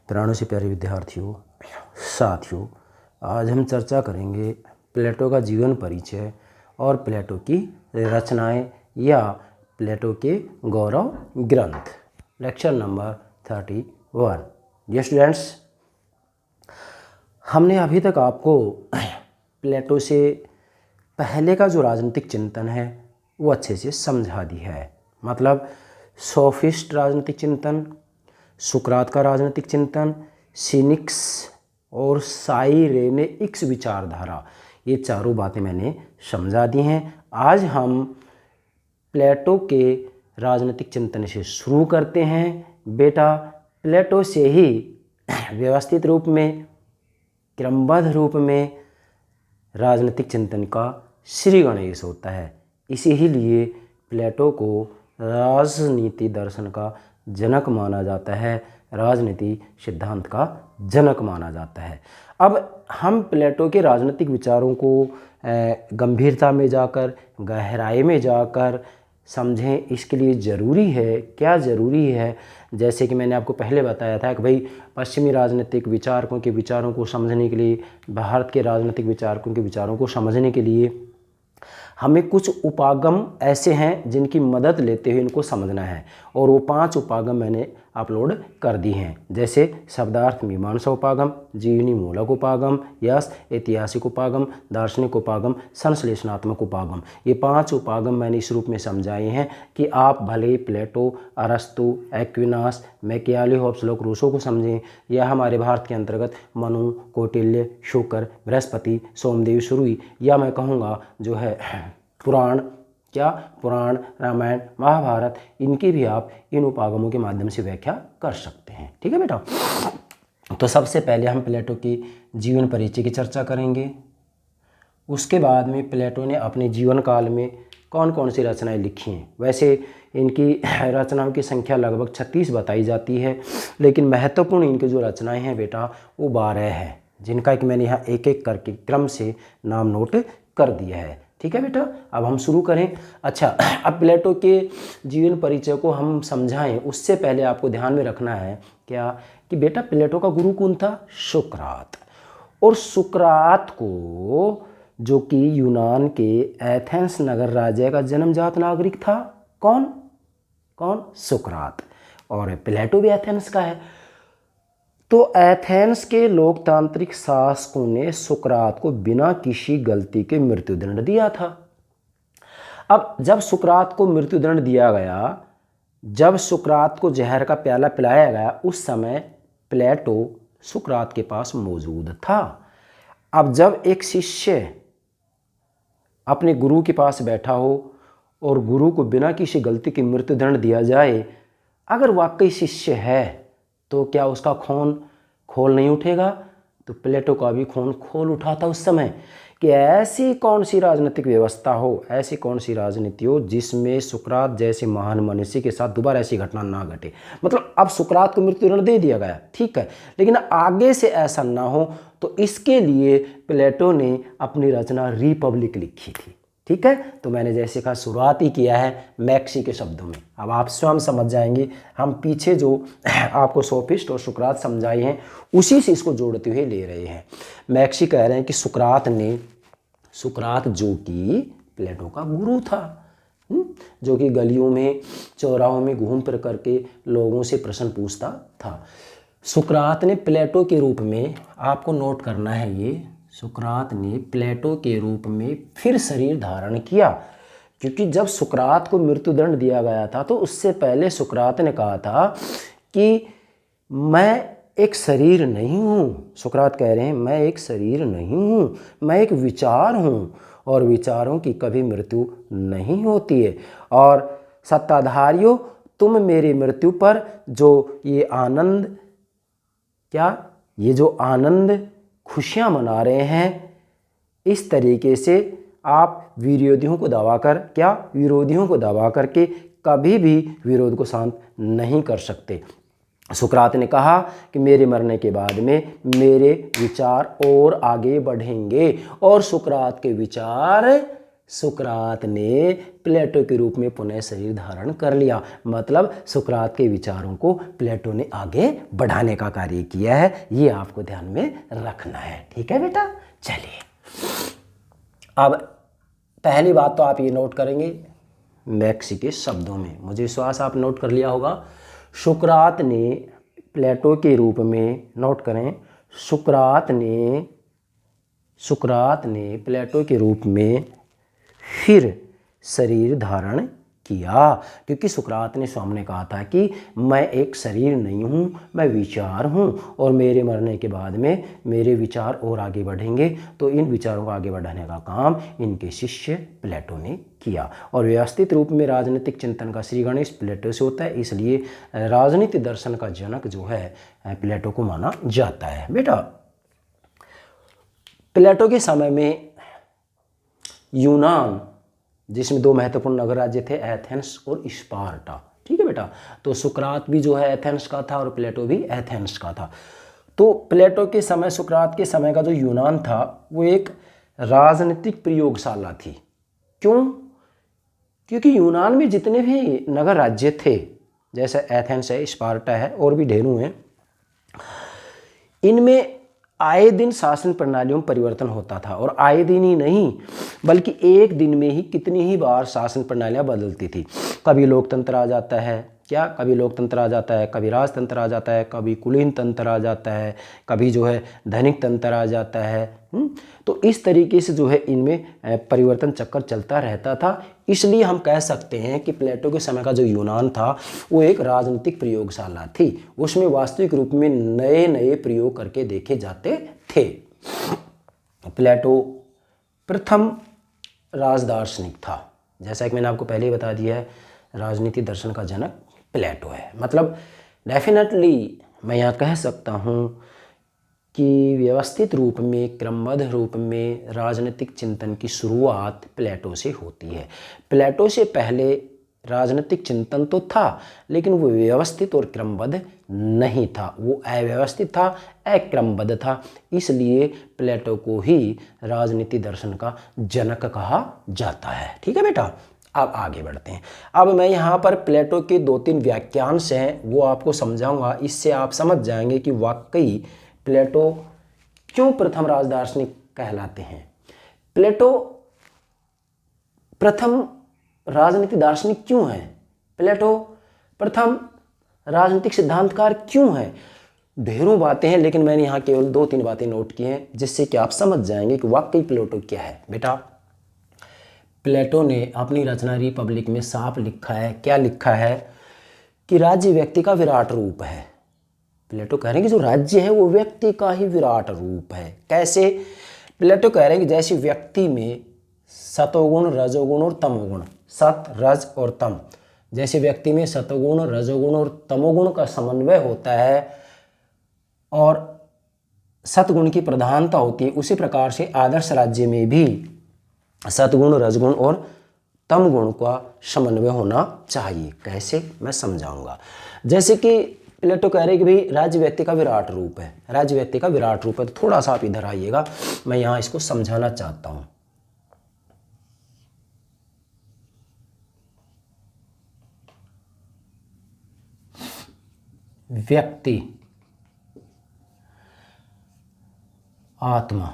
प्राणों से प्यारे विद्यार्थियों, साथियों, आज हम चर्चा करेंगे प्लेटो का जीवन परिचय और प्लेटो की रचनाएं या प्लेटो के गौरव ग्रंथ। Lecture number 31। डियर स्टूडेंट्स, हमने अभी तक आपको प्लेटो से पहले का जो राजनीतिक चिंतन है वो अच्छे से समझा दी है। मतलब सोफिस्ट राजनीतिक चिंतन, सुकरात का राजनीतिक चिंतन, सिनिक्स और साइरेनेइक्स विचारधारा, ये चारों बातें मैंने समझा दी हैं। आज हम प्लेटो के राजनीतिक चिंतन से शुरू करते हैं। बेटा, प्लेटो से ही व्यवस्थित रूप में, क्रमबद्ध रूप में राजनीतिक चिंतन का श्री गणेश होता है। इसीलिए प्लेटो को राजनीति दर्शन का जनक माना जाता है, राजनीति सिद्धांत का जनक माना जाता है। अब हम प्लेटो के राजनीतिक विचारों को गंभीरता में जाकर, गहराई में जाकर समझें। इसके लिए ज़रूरी है, क्या ज़रूरी है, जैसे कि मैंने आपको पहले बताया था कि भाई पश्चिमी राजनीतिक विचारकों के विचारों को समझने के लिए, भारत के राजनीतिक विचारकों के विचारों को समझने के लिए हमें कुछ उपागम ऐसे हैं जिनकी मदद लेते हुए इनको समझना है। और वो 5 उपागम मैंने अपलोड कर दी हैं, जैसे शब्दार्थ मीमांसा उपागम, जीवनी मूलक उपागम, यश ऐतिहासिक उपागम, दार्शनिक उपागम, संश्लेषणात्मक उपागम। ये 5 उपागम मैंने इस रूप में समझाए हैं कि आप भले प्लेटो, अरस्तु, एक्विनास, मैकियावली, होब्स, लोक, रूसो को समझें, या हमारे भारत के अंतर्गत मनु, कौटिल्य, शुक्र, बृहस्पति, सोमदेव, सुरुई, या मैं कहूँगा जो है पुराण, पुराण, रामायण, महाभारत, इनकी भी आप इन उपागमों के माध्यम से व्याख्या कर सकते हैं। ठीक है बेटा। तो सबसे पहले हम प्लेटो की जीवन परिचय की चर्चा करेंगे। उसके बाद में प्लेटो ने अपने जीवन काल में कौन कौन सी रचनाएं लिखी हैं। वैसे इनकी रचनाओं की संख्या लगभग 36 बताई जाती है, लेकिन महत्वपूर्ण इनकी जो रचनाएं हैं बेटा वो 12 हैं, जिनका कि मैंने यहाँ एक एक करके क्रम से नाम नोट कर दिया है। ठीक है बेटा, अब हम शुरू करें। अच्छा, अब प्लेटो के जीवन परिचय को हम समझाएं उससे पहले आपको ध्यान में रखना है क्या कि बेटा प्लेटो का गुरु कौन था? सुकरात। और सुकरात को, जो कि यूनान के एथेंस नगर राज्य का जन्मजात नागरिक था, कौन? सुकरात। और प्लेटो भी एथेंस का है। तो एथेंस के लोकतांत्रिक शासकों ने सुकरात को बिना किसी गलती के मृत्युदंड दिया था। अब जब सुकरात को मृत्युदंड दिया गया, जब सुकरात को जहर का प्याला पिलाया गया, उस समय प्लेटो सुकरात के पास मौजूद था। अब जब एक शिष्य अपने गुरु के पास बैठा हो और गुरु को बिना किसी गलती के मृत्युदंड दिया जाए, अगर वाकई शिष्य है तो क्या उसका खून खोल नहीं उठेगा? तो प्लेटो का भी खून खोल उठा था उस समय कि ऐसी कौन सी राजनीतिक व्यवस्था हो, ऐसी कौन सी राजनीति हो जिसमें सुकरात जैसे महान मनुष्य के साथ दोबारा ऐसी घटना ना घटे। मतलब अब सुकरात को मृत्युदंड दे दिया गया, ठीक है, लेकिन आगे से ऐसा ना हो, तो इसके लिए प्लेटो ने अपनी रचना रिपब्लिक लिखी थी। ठीक है, तो मैंने जैसे कहा शुरुआत ही किया है मैक्सी के शब्दों में। अब आप स्वयं समझ जाएंगे, हम पीछे जो आपको सोफिस्ट और सुकरात समझाए हैं उसी से इसको जोड़ते हुए ले रहे हैं। मैक्सी कह रहे हैं कि सुकरात जो कि प्लेटो का गुरु था, जो कि गलियों में, चौराहों में घूम फिर करके लोगों से प्रश्न पूछता था। सुकरात ने प्लेटो के रूप में, आपको नोट करना है ये, सुकरात ने प्लेटो के रूप में फिर शरीर धारण किया। क्योंकि जब सुकरात को मृत्युदंड दिया गया था तो उससे पहले सुकरात ने कहा था कि मैं एक शरीर नहीं हूँ। सुकरात कह रहे हैं मैं एक शरीर नहीं हूँ, मैं एक विचार हूँ और विचारों की कभी मृत्यु नहीं होती है। और सत्ताधारियों, तुम मेरी मृत्यु पर जो ये आनंद, ये जो आनंद खुशियाँ मना रहे हैं, इस तरीके से आप विरोधियों को दबा करके कभी भी विरोध को शांत नहीं कर सकते। सुकरात ने कहा कि मेरे मरने के बाद में मेरे विचार और आगे बढ़ेंगे, और सुकरात के विचार सुकरात ने प्लेटो के रूप में पुनः शरीर धारण कर लिया। मतलब सुकरात के विचारों को प्लेटो ने आगे बढ़ाने का कार्य किया है, ये आपको ध्यान में रखना है। ठीक है बेटा, चलिए अब पहली बात तो आप ये नोट करेंगे मैक्सी के शब्दों में, मुझे विश्वास आप नोट कर लिया होगा। सुकरात ने प्लेटो के रूप में, नोट करें, सुकरात ने प्लेटो के रूप में फिर शरीर धारण किया, क्योंकि सुकरात ने स्वयं ने कहा था कि मैं एक शरीर नहीं हूँ, मैं विचार हूँ, और मेरे मरने के बाद में मेरे विचार और आगे बढ़ेंगे। तो इन विचारों को आगे बढ़ाने का काम इनके शिष्य प्लेटो ने किया। और व्यवस्थित रूप में राजनीतिक चिंतन का श्री गणेश प्लेटो से होता है, इसलिए राजनीति दर्शन का जनक जो है प्लेटो को माना जाता है। बेटा, प्लेटो के समय में यूनान, जिसमें दो महत्वपूर्ण नगर राज्य थे, एथेंस और स्पार्टा। ठीक है बेटा, तो सुकरात भी जो है एथेंस का था और प्लेटो भी एथेंस का था। तो प्लेटो के समय, सुकरात के समय का जो यूनान था वो एक राजनीतिक प्रयोगशाला थी। क्यों? क्योंकि यूनान में जितने भी नगर राज्य थे, जैसे एथेंस है, स्पार्टा है और भी ढेरों हैं, इनमें आए दिन शासन प्रणालियों में परिवर्तन होता था। और आए दिन ही नहीं बल्कि एक दिन में ही कितनी ही बार शासन प्रणालियाँ बदलती थी। कभी लोकतंत्र आ जाता है, कभी लोकतंत्र आ जाता है, कभी राजतंत्र आ जाता है, कभी कुलीन तंत्र आ जाता है, कभी जो है धनिक तंत्र आ जाता है। तो इस तरीके से जो है इनमें परिवर्तन चक्कर चलता रहता था। इसलिए हम कह सकते हैं कि प्लेटो के समय का जो यूनान था वो एक राजनीतिक प्रयोगशाला थी, उसमें वास्तविक रूप में नए नए प्रयोग करके देखे जाते थे। प्लेटो प्रथम राजदार्शनिक था, जैसा कि मैंने आपको पहले ही बता दिया है, राजनीति दर्शन का जनक प्लेटो है। मतलब डेफिनेटली मैं यहाँ कह सकता हूँ कि व्यवस्थित रूप में, क्रमबद्ध रूप में राजनीतिक चिंतन की शुरुआत प्लेटो से होती है। प्लेटो से पहले राजनीतिक चिंतन तो था, लेकिन वो व्यवस्थित और क्रमबद्ध नहीं था, वो अव्यवस्थित था, अक्रमबद्ध था। इसलिए प्लेटो को ही राजनीति दर्शन का जनक कहा जाता है। ठीक है बेटा, अब आगे बढ़ते हैं। अब मैं यहाँ पर प्लेटो के 2-3 वाक्यांश हैं वो आपको समझाऊंगा, इससे आप समझ जाएंगे कि वाकई प्लेटो क्यों प्रथम राजदार्शनिक कहलाते हैं। प्लेटो प्रथम राजनीति दार्शनिक क्यों है? प्लेटो प्रथम राजनीतिक सिद्धांतकार क्यों है? ढेरों बातें हैं, लेकिन मैंने यहाँ केवल 2-3 बातें नोट की हैं जिससे कि आप समझ जाएंगे कि वाकई प्लेटो क्या है। बेटा, प्लेटो ने अपनी रचना रिपब्लिक में साफ लिखा है, क्या लिखा है कि राज्य व्यक्ति का विराट रूप है। प्लेटो कह रहे हैं कि जो राज्य है वो व्यक्ति का ही विराट रूप है। कैसे? प्लेटो कह रहे हैं कि जैसे व्यक्ति में सतोगुण, रजोगुण और तमोगुण, सत, रज और तम, जैसे व्यक्ति में सतोगुण, रजोगुण और तमोगुण का समन्वय होता है और सतगुण की प्रधानता होती है, उसी प्रकार से आदर्श राज्य में भी सतगुण, रजगुण और तम गुण का समन्वय होना चाहिए। कैसे? मैं समझाऊंगा। जैसे कि प्लेटो कह रहे हैं कि भाई राज्य व्यक्ति का विराट रूप है, राज्य व्यक्ति का विराट रूप है। तो थोड़ा सा आप इधर आइएगा, मैं यहाँ इसको समझाना चाहता हूँ। व्यक्ति, आत्मा।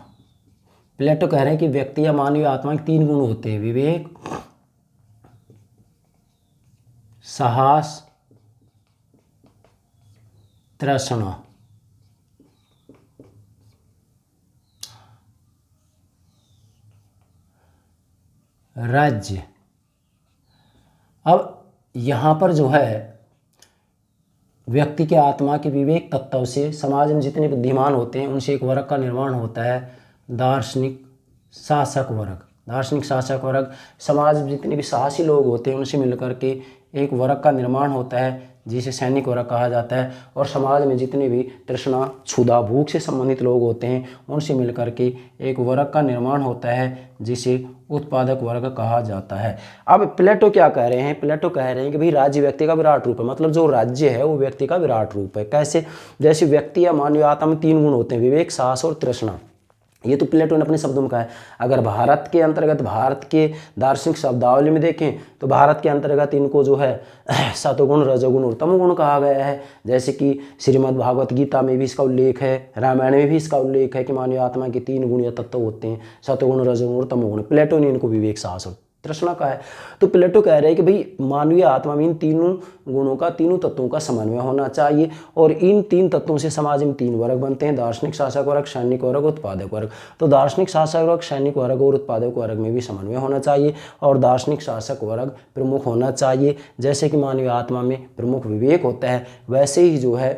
प्लेटो कह रहे हैं कि व्यक्ति या मानवीय आत्मा के 3 गुण होते हैं, विवेक, साहस, तृष्णा। राज्य, अब यहाँ पर जो है व्यक्ति के आत्मा के विवेक तत्व से समाज में जितने बुद्धिमान होते हैं उनसे एक वर्ग का निर्माण होता है, दार्शनिक शासक वर्ग। दार्शनिक शासक वर्ग, समाज में जितने भी साहसी लोग होते हैं उनसे मिलकर के एक वर्ग का निर्माण होता है जिसे सैनिक वर्ग कहा जाता है। और समाज में जितने भी तृष्णा, क्षुधा, भूख से संबंधित लोग होते हैं उनसे मिलकर के एक वर्ग का निर्माण होता है जिसे उत्पादक वर्ग कहा जाता है। अब प्लेटो क्या कह रहे हैं? प्लेटो कह रहे हैं कि भाई राज्य व्यक्ति का विराट रूप है, मतलब जो राज्य है वो व्यक्ति का विराट रूप है। कैसे? जैसे व्यक्ति या मानवीय आत्मा में 3 गुण होते हैं, विवेक, साहस और तृष्णा। ये तो प्लेटो ने अपने शब्दों में कहा है। अगर भारत के अंतर्गत, भारत के दार्शनिक शब्दावली में देखें तो भारत के अंतर्गत इनको जो है सतोगुण, रजोगुण और तमोगुण कहा गया है। जैसे कि श्रीमद् भागवत गीता में भी इसका उल्लेख है, रामायण में भी इसका उल्लेख है कि मानवीय आत्मा के 3 गुण या तत्व होते हैं, सतोगुण, रजोगुण और तमोगुण। प्लेटो ने इनको विवेक, साहस और तृष्णा कहा है। तो प्लेटो कह रहे हैं कि भाई मानवीय आत्मा में इन तीनों गुणों का, तीनों तत्वों का समन्वय होना चाहिए, और इन 3 तत्वों से समाज में 3 वर्ग बनते हैं, दार्शनिक, शासक वर्ग, सैनिक वर्ग, उत्पादक वर्ग। तो दार्शनिक, शासक वर्ग, सैनिक वर्ग और उत्पादक वर्ग में भी समन्वय होना चाहिए, और दार्शनिक, शासक वर्ग प्रमुख होना चाहिए। जैसे कि मानवीय आत्मा में प्रमुख विवेक होता है, वैसे ही जो है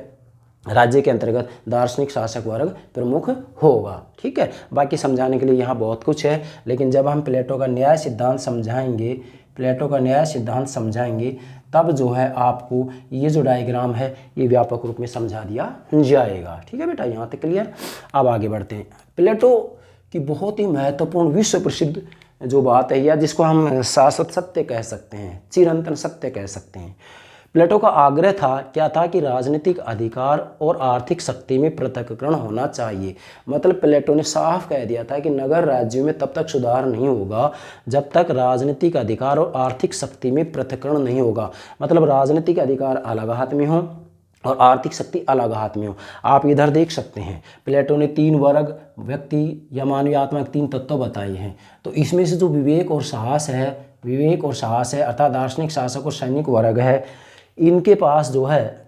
राज्य के अंतर्गत दार्शनिक, शासक वर्ग प्रमुख होगा। ठीक है, बाकी समझाने के लिए यहाँ बहुत कुछ है, लेकिन जब हम प्लेटो का न्याय सिद्धांत समझाएंगे, प्लेटो का न्याय सिद्धांत समझाएंगे, तब जो है आपको ये जो डायग्राम है ये व्यापक रूप में समझा दिया जाएगा। ठीक है बेटा, यहाँ तक क्लियर। अब आगे बढ़ते हैं। प्लेटो की बहुत ही महत्वपूर्ण, विश्व प्रसिद्ध जो बात है, या जिसको हम शाश्वत सत्य कह सकते हैं, चिरंतन सत्य कह सकते हैं। प्लेटो का आग्रह था, क्या था कि राजनीतिक अधिकार और आर्थिक शक्ति में पृथक्करण होना चाहिए। मतलब प्लेटो ने साफ कह दिया था कि नगर राज्यों में तब तक सुधार नहीं होगा जब तक राजनीतिक अधिकार और आर्थिक शक्ति में पृथक्करण नहीं होगा। मतलब राजनीतिक अधिकार अलग हाथ में हो और आर्थिक शक्ति अलग हाथ में हो। आप इधर देख सकते हैं, प्लेटो ने 3 वर्ग, व्यक्ति या मानवीय आत्मा के 3 तत्व बताए हैं। तो इसमें से जो विवेक और साहस है, अर्थात दार्शनिक, शासक और सैनिक वर्ग है, इनके पास जो है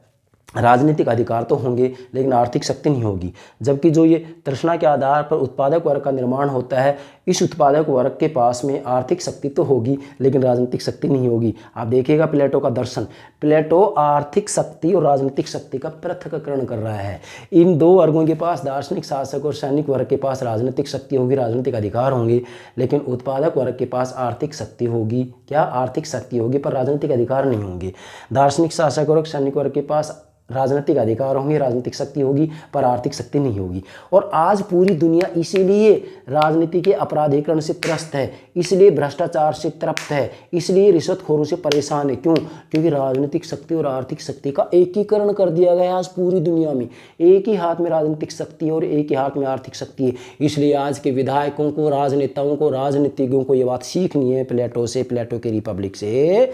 राजनीतिक अधिकार तो होंगे लेकिन आर्थिक शक्ति नहीं होगी। जबकि जो ये तृष्णा के आधार पर उत्पादक वर्ग का निर्माण होता है, इस उत्पादक वर्ग के पास में आर्थिक शक्ति तो होगी लेकिन राजनीतिक शक्ति नहीं होगी। आप देखिएगा प्लेटो का दर्शन, प्लेटो आर्थिक शक्ति और राजनीतिक शक्ति का पृथक्करण कर रहा है। इन 2 वर्गों के पास, दार्शनिक, शासक और सैनिक वर्ग के पास राजनीतिक शक्ति होगी, राजनीतिक अधिकार होंगे, लेकिन उत्पादक वर्ग के पास आर्थिक शक्ति होगी। क्या? आर्थिक शक्ति होगी पर राजनीतिक अधिकार नहीं होंगे। दार्शनिक, शासक और सैनिक वर्ग के पास राजनीतिक अधिकार होंगे, राजनीतिक शक्ति होगी पर आर्थिक शक्ति नहीं होगी। और आज पूरी दुनिया इसीलिए राजनीति के अपराधीकरण से त्रस्त है, इसलिए भ्रष्टाचार से तृप्त है, इसलिए रिश्वतखोरों से परेशान है। क्यों? क्योंकि राजनीतिक शक्ति और आर्थिक शक्ति का एकीकरण कर दिया गया है। आज पूरी दुनिया में एक ही हाथ में राजनीतिक शक्ति है और एक ही हाथ में आर्थिक शक्ति है। इसलिए आज के विधायकों को, राजनेताओं को, राजनीतिज्ञों को ये बात सीखनी है प्लेटो से, प्लेटो के रिपब्लिक से,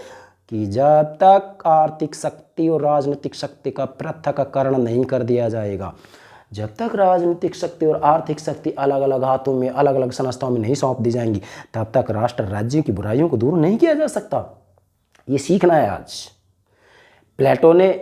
कि जब तक आर्थिक शक्ति और राजनीतिक शक्ति का पृथक्करण नहीं कर दिया जाएगा, जब तक राजनीतिक शक्ति और आर्थिक शक्ति अलग अलग हाथों में, अलग अलग संस्थाओं में नहीं सौंप दी जाएंगी, तब तक राष्ट्र राज्यों की बुराइयों को दूर नहीं किया जा सकता। ये सीखना है आज। प्लेटो ने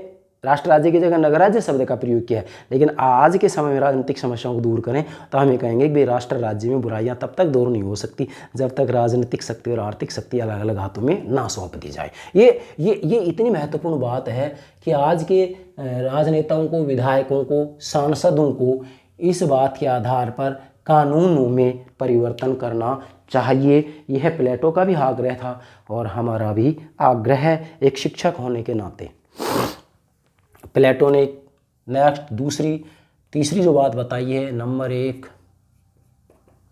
राष्ट्र राज्य की जगह नगराज्य शब्द का प्रयोग किया है, लेकिन आज के समय में राजनीतिक समस्याओं को दूर करें तो हम ये कहेंगे कि राष्ट्र राज्य में बुराइयां तब तक दूर नहीं हो सकती जब तक राजनीतिक शक्ति और आर्थिक शक्ति अलग अलग हाथों में ना सौंप दी जाए। ये इतनी महत्वपूर्ण बात है कि आज के राजनेताओं को, विधायकों को, सांसदों को इस बात के आधार पर कानूनों में परिवर्तन करना चाहिए। यह प्लेटो का भी आग्रह था और हमारा भी आग्रह है एक शिक्षक होने के नाते। प्लेटो ने नेक्स्ट तीसरी जो बात बताई है, नंबर 1,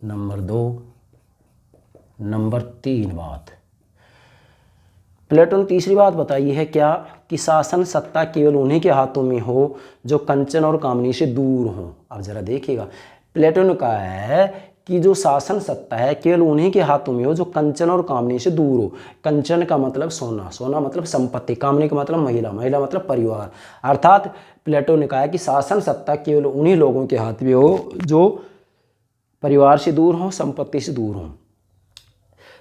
नंबर 2, नंबर 3 बात, प्लेटो ने तीसरी बात बताई है क्या? कि शासन सत्ता केवल उन्हीं के हाथों में हो जो कंचन और कामनी से दूर हो। अब जरा देखिएगा, प्लेटो ने कहा है कि जो शासन सत्ता है केवल उन्हीं के हाथों में हो जो कंचन और कामनी से दूर हो। कंचन का मतलब सोना, सोना मतलब संपत्ति, कामनी का मतलब महिला, महिला मतलब परिवार। अर्थात प्लेटो ने कहा है कि शासन सत्ता केवल उन्हीं लोगों के हाथ में हो जो परिवार से दूर हो, संपत्ति से दूर हो।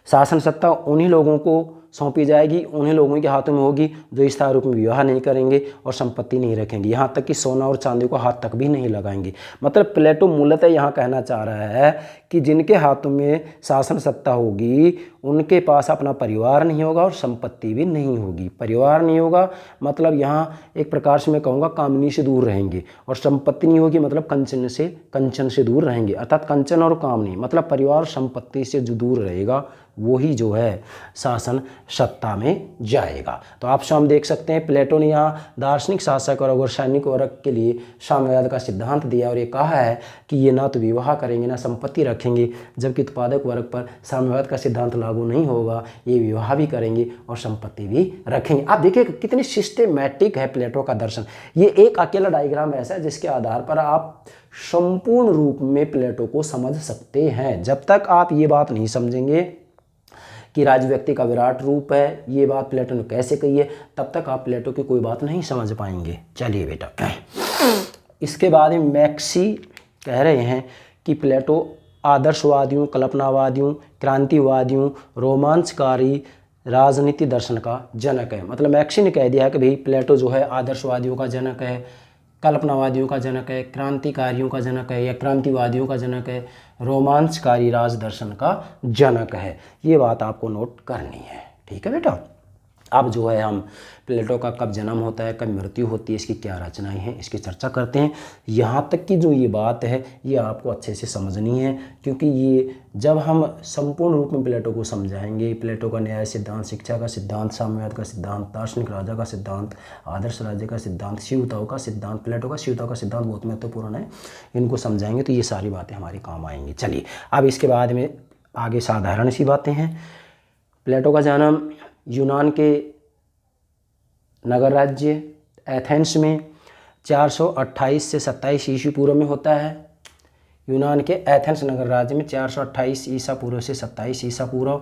शासन सत्ता उन्हीं लोगों को सौंपी जाएगी, उन्हीं लोगों के हाथों में होगी जो स्थायी रूप में विवाह नहीं करेंगे और संपत्ति नहीं रखेंगे, यहाँ तक कि सोना और चांदी को हाथ तक भी नहीं लगाएंगे। मतलब प्लेटो मूलतः यहाँ कहना चाह रहा है कि जिनके हाथों में शासन सत्ता होगी उनके पास अपना परिवार नहीं होगा और संपत्ति भी नहीं होगी। परिवार नहीं होगा मतलब यहाँ एक प्रकार से मैं कहूँगा कामनी से दूर रहेंगे, और संपत्ति नहीं होगी मतलब कंचन से दूर रहेंगे। अर्थात कंचन और कामनी मतलब परिवार संपत्ति से जो दूर रहेगा वही जो है शासन सत्ता में जाएगा। तो आप स्वयं देख सकते हैं प्लेटो ने यहाँ दार्शनिक, शासक और सैनिक वर्ग के लिए साम्यवाद का सिद्धांत दिया और ये कहा है कि ये ना तो विवाह करेंगे ना संपत्ति रखेंगे, जबकि उत्पादक वर्ग पर साम्यवाद का सिद्धांत लागू लागू नहीं होगा, ये विवाह भी करेंगे और संपत्ति भी रखेंगे। आप देखिए कितनी सिस्टेमैटिक है प्लेटो का दर्शन। ये एक अकेला डायग्राम ऐसा है जिसके आधार पर आप संपूर्ण रूप में प्लेटो को समझ सकते हैं। जब तक आप ये बात नहीं समझेंगे कि राज व्यक्ति का विराट रूप है, ये बात प्लेटो ने कैसे कही है, तब तक आप प्लेटो की कोई बात नहीं समझ पाएंगे। चलिए बेटा, इसके बाद में मैक्सी कह रहे हैं कि प्लेटो आदर्शवादियों, कल्पनावादियों, क्रांतिवादियों, रोमांचकारी राजनीति दर्शन का जनक है। मतलब मैक्सी ने कह दिया है कि भाई प्लेटो जो है आदर्शवादियों का जनक है, कल्पनावादियों का जनक है, क्रांतिकारियों का जनक है या क्रांतिवादियों का जनक है, रोमांचकारी राज दर्शन का जनक है। ये बात आपको नोट करनी है, ठीक है बेटा। अब जो है हम प्लेटो का कब जन्म होता है, कब मृत्यु होती है, इसकी क्या रचनाएं हैं, इसकी चर्चा करते हैं। यहाँ तक की जो ये बात है ये आपको अच्छे से समझनी है, क्योंकि ये जब हम संपूर्ण रूप में प्लेटो को समझाएंगे, प्लेटो का न्याय सिद्धांत, शिक्षा का सिद्धांत, साम्यवाद का सिद्धांत, दार्शनिक राजा का सिद्धांत, आदर्श राज्य का सिद्धांत, शिवताओं का सिद्धांत, प्लेटो का शिवताओं का सिद्धांत बहुत महत्वपूर्ण है। इनको समझाएंगे तो ये सारी बातें हमारी काम आएंगी। चलिए अब इसके बाद में आगे साधारण सी बातें हैं। प्लेटो का जन्म यूनान के नगर राज्य एथेंस में 428 से 27 ईसा पूर्व में होता है। यूनान के एथेंस नगर राज्य में 428 ईसा पूर्व से 27 ईसा पूर्व।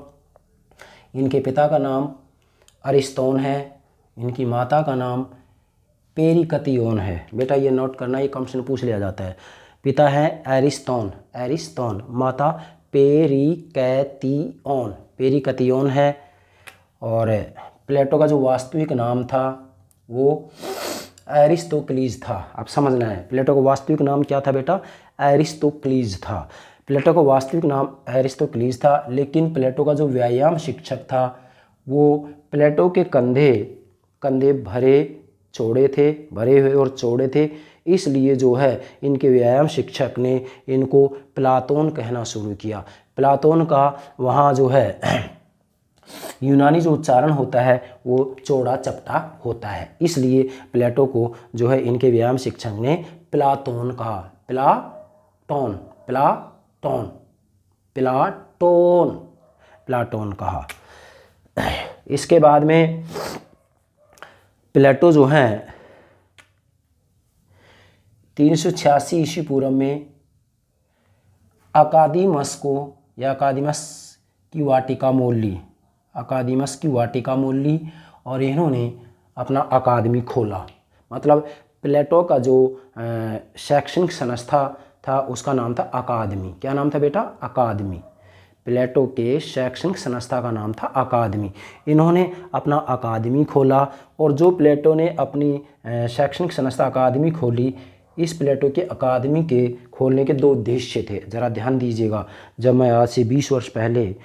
इनके पिता का नाम अरिस्तोन है, इनकी माता का नाम पेरिकतियोन है। बेटा ये नोट करना, ये क्वेश्चन पूछ लिया जाता है। पिता है एरिस्तोन, माता पेरिकतियोन, पेरिकतियोन है। और प्लेटो का जो वास्तविक नाम था वो एरिस्टोक्लीज था। आप समझना है, प्लेटो का वास्तविक नाम क्या था बेटा, एरिस्टोक्लीज था। प्लेटो का वास्तविक नाम एरिस्टोक्लीज था, लेकिन प्लेटो का जो व्यायाम शिक्षक था वो प्लेटो के कंधे भरे हुए और चौड़े थे, इसलिए जो है इनके व्यायाम शिक्षक ने इनको प्लाटोन कहना शुरू किया। प्लाटोन का वहाँ जो है यूनानी जो उच्चारण होता है वो चौड़ा चपटा होता है, इसलिए प्लेटो को जो है इनके व्यायाम शिक्षक ने प्लाटोन कहा। प्लाटोन कहा। इसके बाद में प्लेटो जो है 386 ईसा पूर्व में अकादीमस की वाटिका मोल ली और इन्होंने अपना अकादमी खोला। मतलब प्लेटो का जो शैक्षणिक संस्था था उसका नाम था अकादमी। क्या नाम था बेटा, अकादमी। प्लेटो के शैक्षणिक संस्था का नाम था अकादमी। इन्होंने अपना अकादमी खोला और जो प्लेटो ने अपनी शैक्षणिक संस्था अकादमी खोली, इस प्लेटो के अकादमी के खोलने के दो उद्देश्य थे। ज़रा ध्यान दीजिएगा, जब मैं आज से 20 वर्ष पहले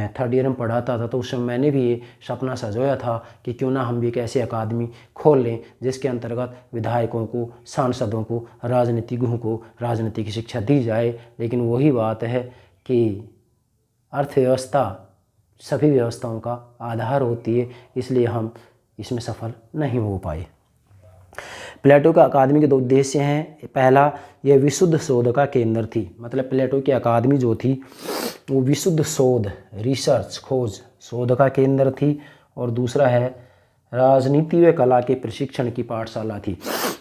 थर्ड ईयर में पढ़ाता था तो उस समय मैंने भी ये सपना सजोया था कि क्यों ना हम भी एक ऐसी अकादमी खोल लें जिसके अंतर्गत विधायकों को, सांसदों को, राजनीतिज्ञों को राजनीति की शिक्षा दी जाए। लेकिन वही बात है कि अर्थव्यवस्था सभी व्यवस्थाओं का आधार होती है, इसलिए हम इसमें सफल नहीं हो पाए। प्लेटो का अकादमी के दो उद्देश्य हैं। पहला, यह विशुद्ध शोध का केंद्र थी। मतलब प्लेटो की अकादमी जो थी वो विशुद्ध शोध, रिसर्च, खोज, शोध का केंद्र थी। और दूसरा है राजनीति व कला के प्रशिक्षण की पाठशाला थी।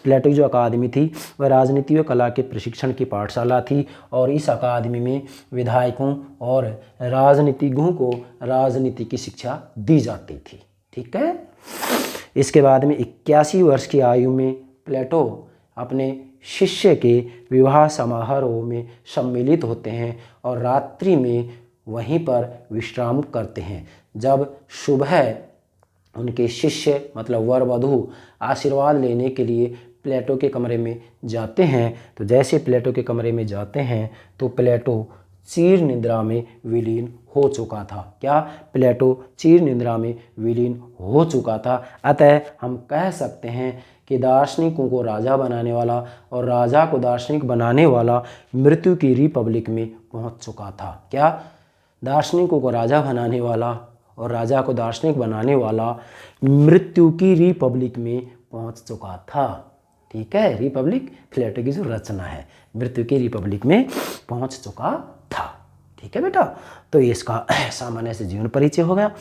प्लेटो की जो अकादमी थी वह राजनीति व कला के प्रशिक्षण की पाठशाला थी और इस अकादमी में विधायकों और राजनीतिज्ञों को राजनीति की शिक्षा दी जाती थी। ठीक है। इसके बाद में 81 वर्ष की आयु में प्लेटो अपने शिष्य के विवाह समारोह में सम्मिलित होते हैं और रात्रि में वहीं पर विश्राम करते हैं। जब सुबह उनके शिष्य मतलब वर वधू आशीर्वाद लेने के लिए प्लेटो के कमरे में जाते हैं, तो जैसे प्लेटो के कमरे में जाते हैं तो प्लेटो चीर निद्रा में विलीन हो चुका था। क्या, प्लेटो चीर निद्रा में विलीन हो चुका था। अतः हम कह सकते हैं कि दार्शनिकों को राजा बनाने वाला और राजा को दार्शनिक बनाने वाला मृत्यु की रिपब्लिक में पहुंच चुका था। क्या, दार्शनिकों को राजा बनाने वाला और राजा को दार्शनिक बनाने वाला मृत्यु की रिपब्लिक में पहुंच चुका था। ठीक है, रिपब्लिक प्लेटो की जो रचना है, मृत्यु की रिपब्लिक में पहुंच चुका था। ठीक है बेटा, तो ये इसका सामान्य से जीवन परिचय हो गया।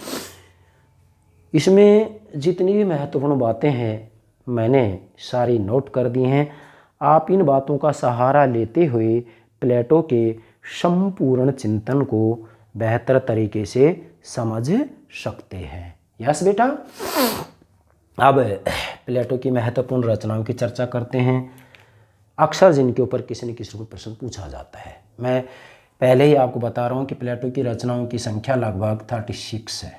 इसमें जितनी भी महत्वपूर्ण बातें हैं मैंने सारी नोट कर दी हैं। आप इन बातों का सहारा लेते हुए प्लेटो के संपूर्ण चिंतन को बेहतर तरीके से समझ सकते हैं। यस बेटा। अब प्लेटो की महत्वपूर्ण रचनाओं की चर्चा करते हैं। अक्सर जिनके ऊपर किसी न किसी को प्रश्न पूछा जाता है। मैं पहले ही आपको बता रहा हूँ कि प्लेटो की रचनाओं की संख्या लगभग 36 है,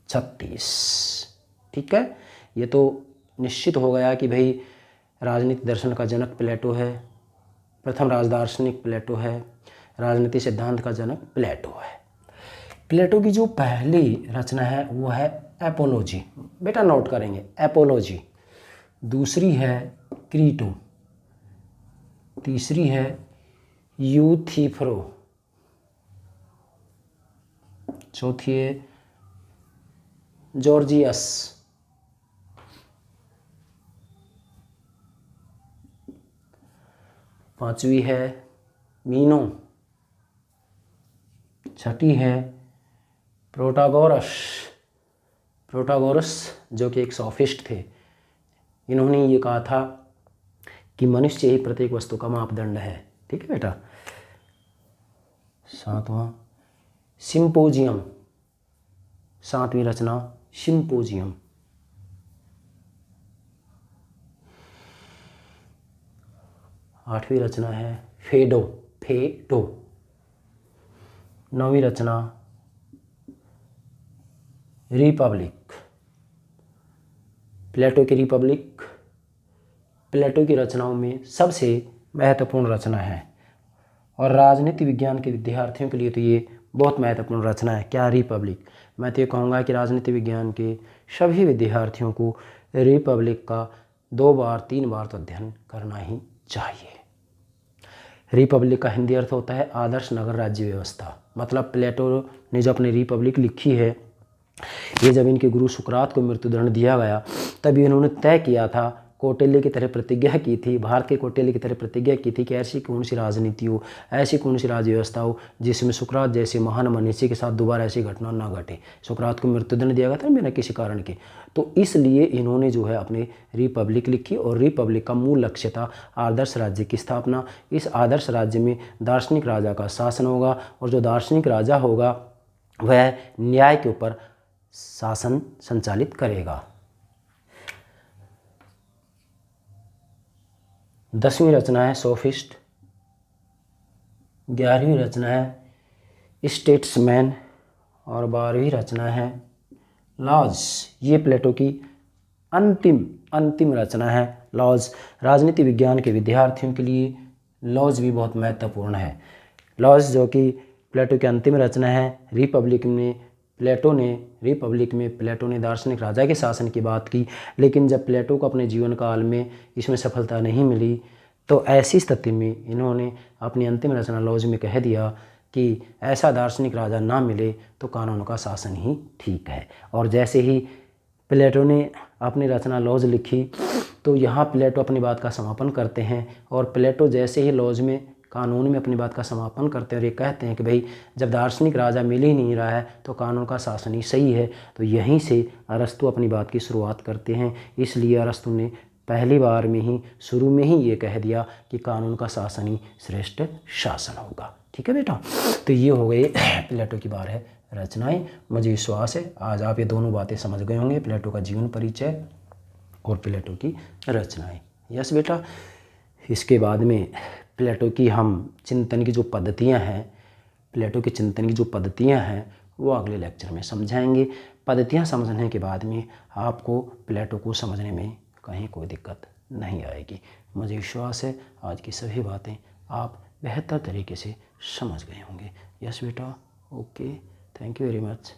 36। ठीक है, ये तो निश्चित हो गया कि भाई राजनीति दर्शन का जनक प्लेटो है, प्रथम राजदार्शनिक प्लेटो है, राजनीति सिद्धांत का जनक प्लेटो है। प्लेटो की जो पहली रचना है वो है एपोलॉजी, बेटा नोट करेंगे एपोलॉजी। दूसरी है क्रीटो, तीसरी है यूथिफ्रो, चौथी है जॉर्जियस, पांचवी है मीनो, छठी है प्रोटागोरस, जो कि एक सोफिस्ट थे। इन्होंने ये कहा था कि मनुष्य ही प्रत्येक वस्तु का मापदंड है। ठीक है बेटा। सातवां सिंपोजियम, सातवीं रचना सिंपोजियम। आठवीं रचना है फेडो, नौवीं रचना रिपब्लिक। प्लेटो की रिपब्लिक प्लेटो की रचनाओं में सबसे महत्वपूर्ण रचना है और राजनीति विज्ञान के विद्यार्थियों के लिए तो ये बहुत महत्वपूर्ण रचना है। क्या रिपब्लिक? मैं तो ये कहूँगा कि राजनीति विज्ञान के सभी विद्यार्थियों को रिपब्लिक का 2 बार 3 बार तो अध्ययन करना ही चाहिए। रिपब्लिक का हिंदी अर्थ होता है आदर्श नगर राज्य व्यवस्था। मतलब प्लेटो ने जो अपनी रिपब्लिक लिखी है, ये जब इनके गुरु सुकरात को मृत्युदंड दिया गया तब इन्होंने तय किया था, कौटिल्य की तरह प्रतिज्ञा की थी, भारत के कौटिल्य की तरह प्रतिज्ञा की थी कि ऐसी कौन सी राजनीति हो, ऐसी कौन सी राज्य व्यवस्था हो जिसमें सुकरात जैसे महान मनीषी के साथ दोबारा ऐसी घटना ना घटे। सुकरात को मृत्युदंड दिया गया था बिना किसी कारण के, तो इसलिए इन्होंने जो है अपनी रिपब्लिक लिखी और रिपब्लिक का मूल लक्ष्य था आदर्श राज्य की स्थापना। इस आदर्श राज्य में दार्शनिक राजा का शासन होगा और जो दार्शनिक राजा होगा वह न्याय के ऊपर शासन संचालित करेगा। 10वीं रचना है सोफिस्ट, 11वीं रचना है स्टेट्समैन और 12वीं रचना है लॉज। ये प्लेटो की अंतिम रचना है लॉज। राजनीति विज्ञान के विद्यार्थियों के लिए लॉज भी बहुत महत्वपूर्ण है। लॉज जो कि प्लेटो की अंतिम रचना है। रिपब्लिक में प्लेटो ने दार्शनिक राजा के शासन की बात की, लेकिन जब प्लेटो को अपने जीवन काल में इसमें सफलता नहीं मिली तो ऐसी स्थिति में इन्होंने अपनी अंतिम रचना लॉज में कह दिया कि ऐसा दार्शनिक राजा ना मिले तो कानून का शासन ही ठीक है। और जैसे ही प्लेटो ने अपनी रचना लॉज लिखी तो यहाँ प्लेटो अपनी बात का समापन करते हैं और प्लेटो जैसे ही लॉज में कानून में अपनी बात का समापन करते हैं और ये कहते हैं कि भाई जब दार्शनिक राजा मिल ही नहीं रहा है तो कानून का शासन ही सही है। तो यहीं से अरस्तु अपनी बात की शुरुआत करते हैं। इसलिए अरस्तु ने पहली बार में ही शुरू में ही ये कह दिया कि कानून का शासन ही श्रेष्ठ शासन होगा। ठीक है बेटा, तो ये हो गई प्लेटो की 12 रचनाएं। मुझे विश्वास है आज आप ये दोनों बातें समझ गए होंगे, प्लेटो का जीवन परिचय और प्लेटो की रचनाएं। यस बेटा, इसके बाद में प्लेटो की हम चिंतन की जो पद्धतियां हैं, प्लेटो के चिंतन की जो पद्धतियां हैं वो अगले लेक्चर में समझाएंगे। पद्धतियां समझने के बाद में आपको प्लेटो को समझने में कहीं कोई दिक्कत नहीं आएगी। मुझे विश्वास है आज की सभी बातें आप बेहतर तरीके से समझ गए होंगे। यस बेटा, okay, thank you very much.